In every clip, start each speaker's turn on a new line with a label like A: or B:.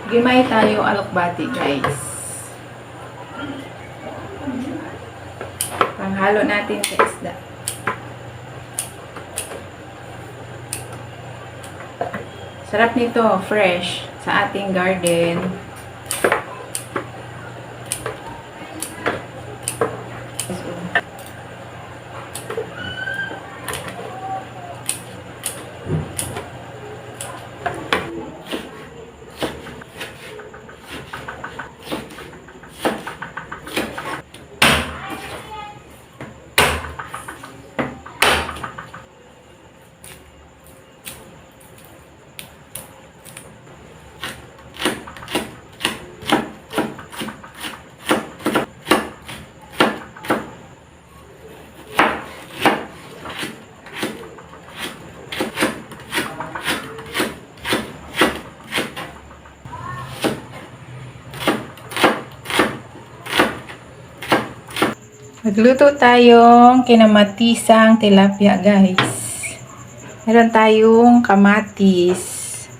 A: Gimay tayo alokbati, guys. Panghalo natin sa isda. Sarap nito, fresh, sa ating garden. Magluto tayong kinamatisang tilapia, guys. Meron tayong kamatis,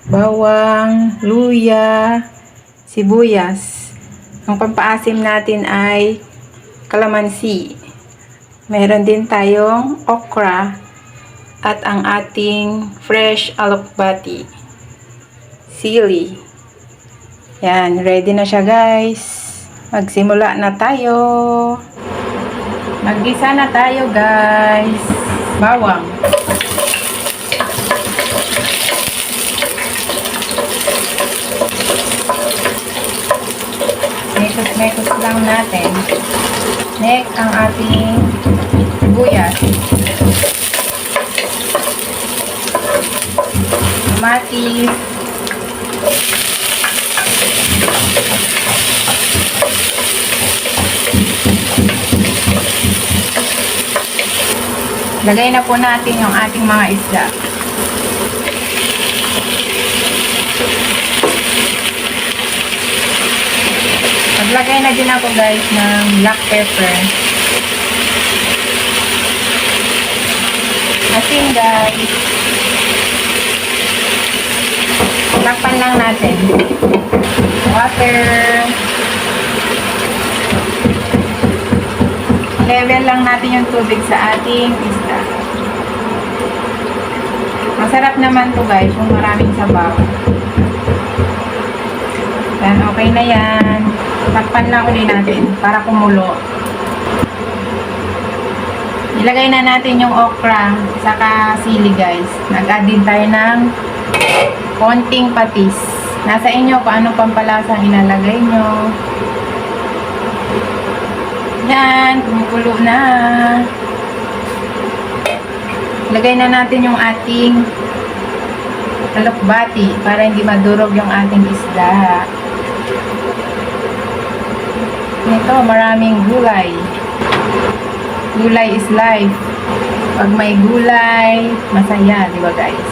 A: bawang, luya, sibuyas. Ang pampaasim natin ay kalamansi. Meron din tayong okra at ang ating fresh alokbati, sili. Yan, ready na siya, guys. Magsimula na tayo. Maggisa na tayo, guys. Bawang. Mekos-mekos lang natin. Next, ang ating sibuyas. Kamatis. Lagay na po natin yung ating mga isda. Maglagay na din ako, guys, ng black pepper. Asin, guys. Takpan lang natin. Water. Level lang natin yung tubig sa ating isda. Masarap naman to, guys, yung maraming sabaw. Yan, okay na yan. Takpan lang ulit natin para kumulo. Ilagay na natin yung okra saka sili, guys. Nag-add din tayo ng konting patis. Nasa inyo kung anong pampalasang ilalagay nyo. Yan, kumukulo na. Lagay na natin yung ating alokbati para hindi madurog yung ating isda. Ito, maraming gulay. Gulay is life. Pag may gulay, masaya, di ba, guys?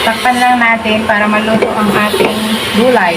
A: Takpan lang natin para maluto ang ating gulay.